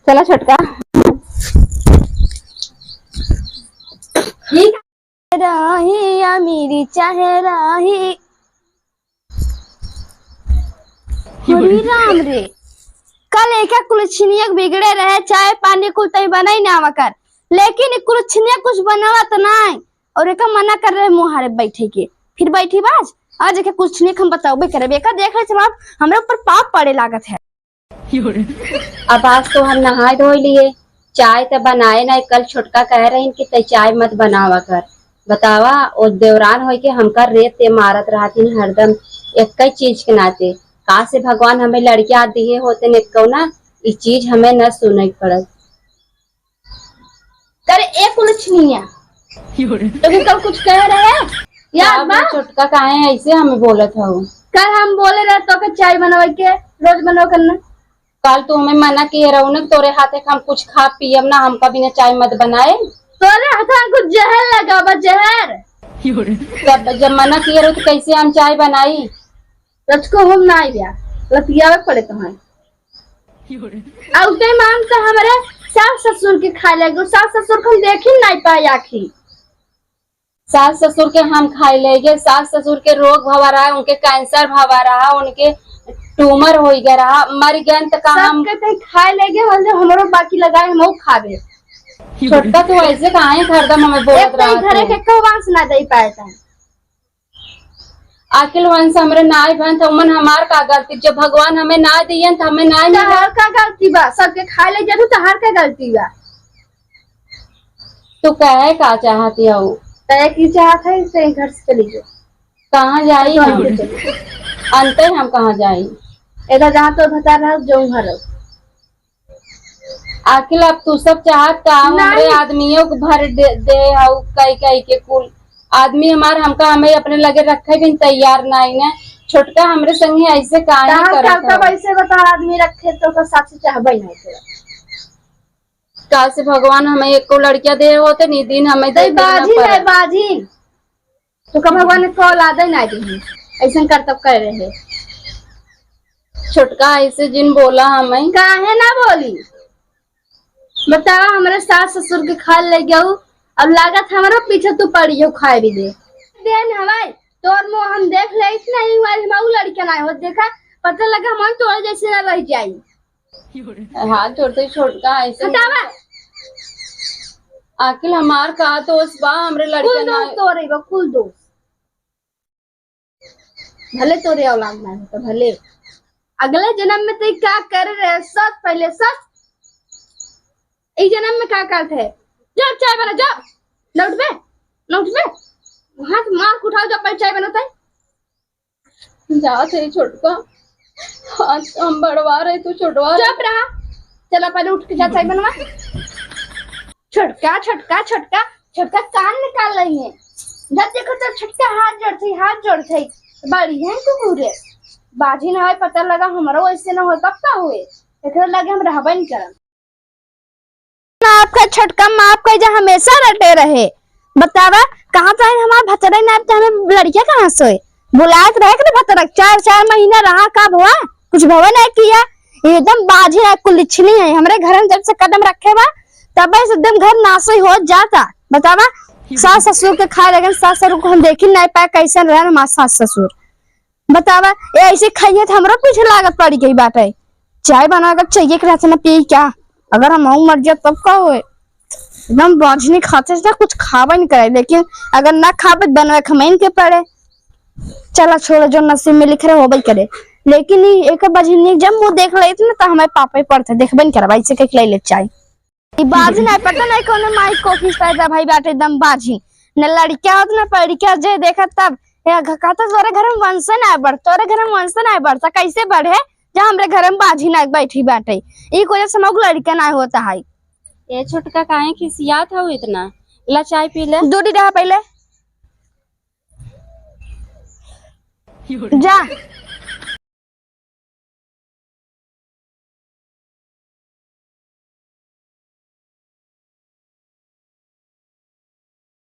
चला छोटका राही या मेरी चाहे राही। हरी राम रे, कल एक कुलछनिया बिगड़े रहे, चाय पानी कुल तई बनाई ना कर, लेकिन कुलछनिया कुछ बनावा तो नहीं और एक मना कर रहे मुहारे बैठे के। फिर बैठी बाज आज एक कुलछनिया हम बताओ करे बेका देख रहे आप हमरे ऊपर पाप पड़े लागत है। अब आज तो हम नहाए धो लिए, चाय तो बनाए ना। कल छोटका कह रहे कि तय चाय मत बनावा कर। बतावा और देवरान हो के हमका रेत ते मारत रहती हरदम एक चीज के नाते। का से भगवान हमें लड़कियां दिए होते ने को ना ये चीज हमें न सुनई पड़त। करे एक कुलछनिया तो कल कुछ कह रहे हैं याद बा? छोटका काहे ऐसे हमें बोलत हो? कल हम बोले रहे तो के चाय बनवाई के रोज बनाओ करना। कल तो हमें मना किए रौनक तोरे हाथे हम कुछ खा पियब ना, हमका बिना चाय मत बनाए। तोरे हाथ कुछ जहर लगा बा जहर। जब मना किए रहो तो कैसे हम चाय बनाई? को हम ना आइया लतियावे पड़े तुम्हें औते मांग तो हमारे सास ससुर के खा लेगो। सास ससुर को हम देख ही नहीं पाए आखी। सास ससुर के हम खाई लेंगे। सास ससुर के रोग भवा रहा, उनके कैंसर भवा रहा, उनके ट्यूमर हो गया रहा, मर गए तो कहा हम खाए लेंगे हमारो बाकी लगाए हम खावे। छोटका तो ऐसे कहा है हरदम हमें बोलत रहा घरे के कौन सुना दे पाए था। आखिर वंश हमरे नाय बहन तो मन हमार का गलती? जब भगवान हमें ना दिए तो हमें ना हर का गलती बा? सबके खा ले जरूर तो हर का गलती बा। तो कहे का चाहती हो? तय की चाहत है से घर से चली जाओ। कहाँ जाई हम? अंतर हम कहाँ जाई? इधर जहाँ तो बता रहा जो घर आखिर अब तू सब चाहत का हमारे आदमियों को भर दे हाउ कई कई के कुल आदमी हमार हमका हमें अपने लगे रखे भी तैयार नहीं ना। छोटका हमरे संगे ऐसे काहे करत वैसे बता आदमी रखे तो का साथ से चाहबे नहीं तेरा। का से भगवान हमें एक को लड़कियां दे होते नहीं दिन हमें दे बाजी है बाजी तो का भगवान ने को औलाद नहीं दी ऐसा करतब कर रहे। छोटका ऐसे जिन बोला हमें काहे ना बोली बतावा। हमारे सास ससुर के खा ले गयो अब लागत हमारा पीछे तू पड़ी हो खाए भी दे देन हवाई तोर मुंह हम देख ले इतना ही हमारी माऊ लड़का ना हो देखा पता लगा हम तोड़ जैसे ना रह जाई। हाथ जोड़ते छोटका ऐसे बतावा आखिर हमार का दोस्त बा हमरे लड़का ना तोरे बा कुल दोस्त भले तोरे औलाद ना हो तो भले अगले जन्म में तू क्या कर रहे सच पहले सच इस जन्म में क्या करते है? जा चाय बना जा लौट बे हाथ मार उठाओ जब पहले चाय बनाता है। जा तेरी छोटका हाथ हम बढ़वा रहे तू छोटवा चुप रहा। चला पहले उठ के जा चाय बनवा। छोटका छोटका छोटका छोटका कान निकाल रही है जब देखो तो छोटका हाथ जोड़ते बड़ी है तू पूरे बाजी ना है पता लगा हमारा वैसे ना हो कब का हुए एक लगे हम रहबा नहीं करम। आपका छोटका माँ आपका हमेशा रटे रहे। बतावा कहाँ पे हमारा भतरा ना हमें लड़कियां कहाँ से बुलात रहे कि भतरा 4 महीना रहा कब हुआ कुछ भवन नहीं किया एकदम बाजी है कुलछनी है। हमारे घर में जब से कदम रखे बा तब एकदम घर नासोई हो जाता। बतावा सास ससुर के खा लेकिन सास ससुर को हम देख ही नहीं पाए कैसे रहे हमारे सास ससुर। बतावा ये ऐसे खाइए तो हमारा पीछे लागत पड़ी गई बात है। चाय बनाकर चाहिए कि रहते ना पी क्या अगर हम मर जाए तब का हुए एकदम बाजनी खाते ना कुछ खावा नहीं करे लेकिन अगर ना खावे बनवा खमैन के पड़े। चला छोड़ो जो नसीब में लिख रहे हो भाई करे लेकिन एक बजनी जब मुंह देख ले ना तो हमारे पापा ही पड़ते देखबे नहीं करा भाई से के खिलाई ले चाय बाजी नहीं पता नहीं कौन माई कोफी पैदा भाई बाटे एकदम बाजी न लड़किया होत ना लड़किया जे देखा तब कहता तोरे घर में वंश ना बढ़ तोरे घर में वंश ना बढ़ता कैसे बढ़े जहाँ हमरे घर में बाजी ना बैठी बाटे एक वजह से मग लड़का ना होता है। ये छोटका काहे खिसियात हो इतना? ला चाय पी ले। दूधी रहा पहले जा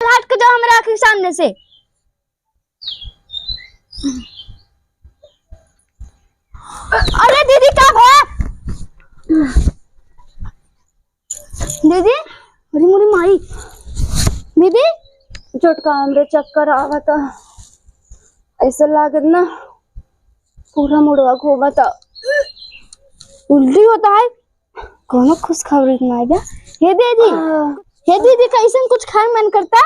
हट के जाओ हमारे आंखों सामने से। अरे दीदी कब है? दीदी अरे मुरी माई दीदी छोटका हमरे चक्कर आवत ऐसा लागत ना पूरा मुड़वा घूमत। उल्टी होता है कोनो खुशखबरी नहीं बा। हे दीदी कैसे कुछ खाए मन करता।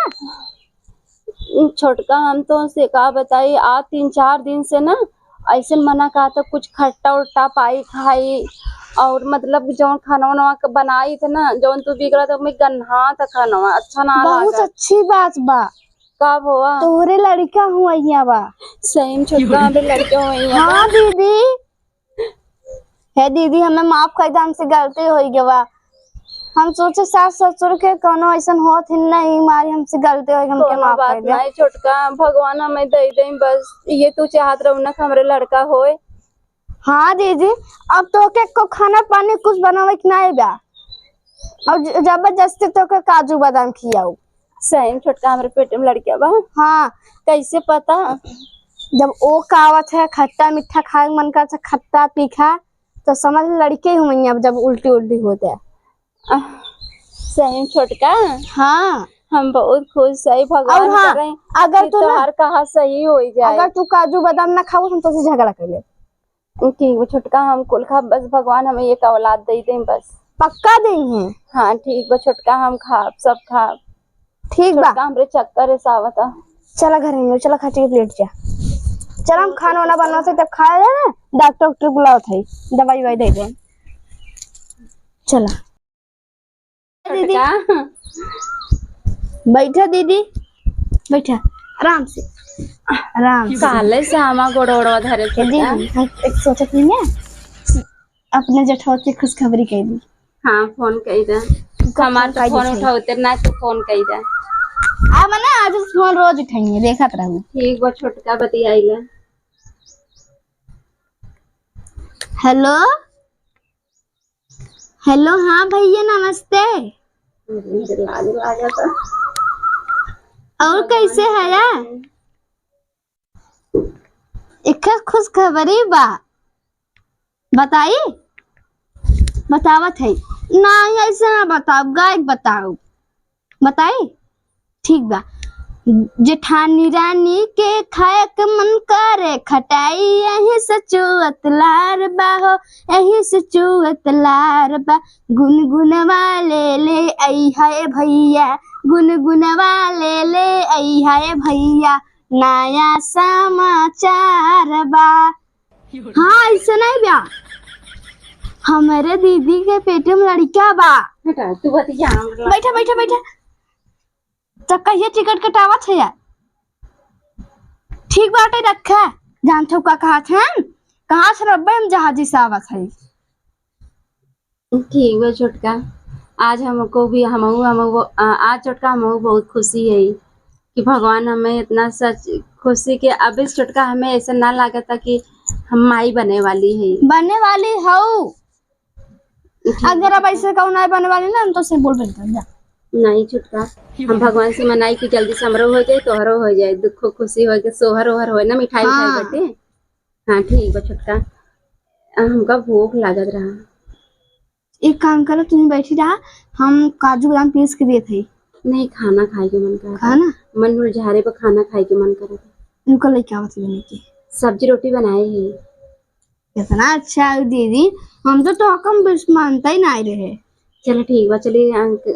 छोटका हम तो से का बताई आज 3-4 दिन से ना ऐसे मना कहा था कुछ खट्टा उट्टा पाई खाई और मतलब जो खाना वाना बनाई थे ना जो तू बिगड़ा था मैं गन्हा था खाना अच्छा ना बहुत लगा। अच्छी बात बा। कब हुआ तोरे लड़का हुआ यहाँ बा। सही में छोटका हम लड़के हुए। हाँ दीदी हे दीदी हमें माफ कर दे हमसे गलती हो गवा। हम सोचे सास ससुर के कोनो ऐसा होत ही नहीं मारी हमसे गलती हो हमके माफ कर दे। नहीं छोटका भगवान हमें दे दे बस ये तू चाहत रहो ना हमरे लड़का होए। हाँ दीदी अब तो के को खाना पानी कुछ बनावे के नहीं बा और जबरदस्ती तो के काजू बादाम खियाओ। सही में छोटका हमारे पेट में लड़किया बा। हाँ कैसे पता जब वो कावत है खट्टा मीठा खाए मन करता खट्टा तीखा तो समझ लड़के ही हुई जब उल्टी उल्टी होते है। सही में छोटका हाँ हम बहुत खुश है भगवान हाँ, करे अगर तू तो हर कहा सही हो जाए। अगर तू काजू बादाम ना खाओ हम तो से झगड़ा कर ले। ठीक है छोटका हम कुल खा बस भगवान हमें ये औलाद दे दे बस। पक्का देंगे। हाँ ठीक बा छोटका हम खा सब खा ठीक बा। हमरे चक्कर है सावता चला घर में चला खा के प्लेट जा। चल हम खाना वाना बनवा से तब खा ले ना डॉक्टर बुलाओ थे दवाई वाई दे दे। चला दीदी बैठा दीदी बैठा आराम से काले से हमा गोड़वा धरे दीदी हम एक सोचत नहीं है अपने जेठौती खुशखबरी कह दी। हाँ फोन कई दे हमार तो फोन उठाओते ना तो फोन कई दे अब ना आज फोन रोज उठाएंगे देखत रहूं। ठीक बा छोटका बतियाइला। हेलो हेलो हाँ भैया नमस्ते। लाज लागता और कैसे है यार एक खुश खबरी बा बताई बतावत है नहीं ऐसे ना बताओ गायक बताओ बताई ठीक बा। जेठानी रानी के खाए के मन करे खटाई यही से चुअत लार बा हो यही से चुअत लार बा गुनगुनवा ले आई है भैया गुनगुनवा ले आई है भैया नया समाचार बा। हाँ ऐसे नहीं बा हमारे दीदी के पेट में लड़का बा। बेटा तू बतिया बैठा बैठा बैठा तो कहिए टिकट कटावत है यार। ठीक बाटे रखा जानते हो का कहा थे कहाँ से रब्बे हम जहाजी से आवत है। ठीक है छोटका आज हमको भी हम आज छोटका हमको बहुत खुशी है कि भगवान हमें इतना सच खुशी के अब इस छोटका हमें ऐसा ना लगा था कि हम माई बने वाली है बनने वाली हो। अगर अब ऐसे कहूँ नहीं बनने वाली ना तो से बोल बेटा जा नहीं छुटका हम भगवान से मनाई कि जल्दी समरो हो जाए तोहरो हो जाए दुख खुशी हो के सोहर ओहर हो ना मिठाई उठाई बटे। हाँ ठीक बा छुटका हमका भूख लागत रहा। एक काम करो तुम बैठी रहा हम काजू बादाम पीस के दिए थे। नहीं खाना खाए के मन कर खाना मन मुरझारे पर खाना खाए के मन कर उनको लेके आओ बने की सब्जी रोटी बनाए है। कितना अच्छा है दीदी हम तो कम मानता ही नहीं रहे। चलो ठीक बा चलिए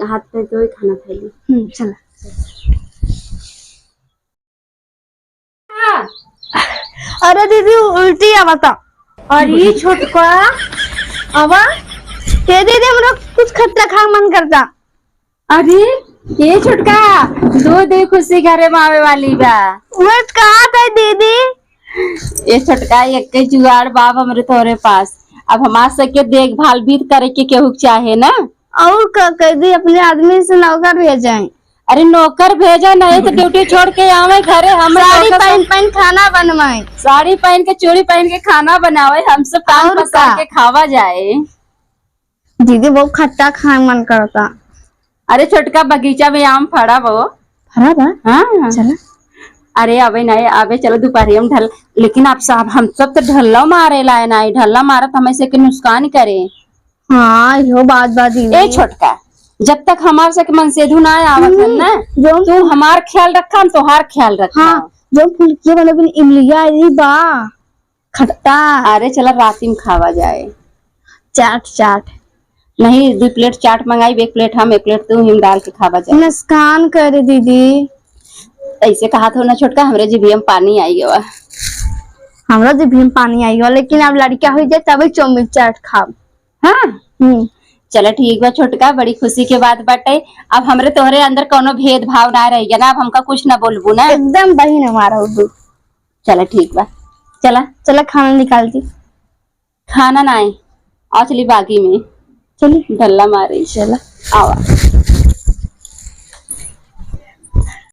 हाथ पे तो खाना खा ली। चला अरे दीदी उल्टी आ बता। अरे छोटका आवा ये दीदी हमरा कुछ खट्टा खा मन करता। अरे ये छोटका दो दे खुशी घरे में आवे वाली बा। मैं कहा था दीदी ये छोटका एक जुगाड़ बाप हमरे तोरे पास अब हमार सबके देखभाल भी करे के केहू चाहे ना और कह दी अपने आदमी से नौकर भेजाएं। अरे नौकर भेजा नहीं तो ड्यूटी छोड़ के आवे घरे हम साड़ी पहन खाना बनवाए साड़ी पहन के चूड़ी पहन के खाना बनावे हमसे पान पसार के खावा जाए। दीदी बहुत खट्टा खाने मन करता। अरे छोटका बगीचा में आम फड़ा वो फड़ा बा। हाँ चला अरे अबे नहीं आवे चलो दोपहर हम ढल लेकिन आप साहब हम सब तो ढल्ला मारे लाए नहीं ढल्ला मारत हमें से के नुकसान करे। हाँ यो बात दीदी ए छोटका जब तक हमारे से मन सेधु ना आवत है ना, जो तू हमार ख्याल रखा, हम तोहार ख्याल रखा। हाँ जो फुल्की वाला बिन इमलिया आई बा खट्टा। अरे चला राती में खावा जाए। चाट चाट नहीं 2 प्लेट चाट मंगाई, 1 प्लेट हम 1 प्लेट तू, हिम डाल के खावा जाए। नुकसान करे दीदी। ऐसे कहा था ना छोटका, हमरे जीभिया में पानी आई गवा। हमरा जी भी पानी आई गया, लेकिन अब लड़का हो जाए तभी चौमिन चाट खाब। हाँ चलो ठीक बा छोटका, बड़ी खुशी के बात बाटे। अब हमरे तोहरे अंदर कोनो भेदभाव ना रही ना, अब हमका कुछ ना बोलबू ना। एकदम बहन हमारा उर्दू। चलो ठीक बा, चला चला खाना निकालती। खाना ना आए और चली बागी में, चलिए डल्ला मारे। चला। आवा।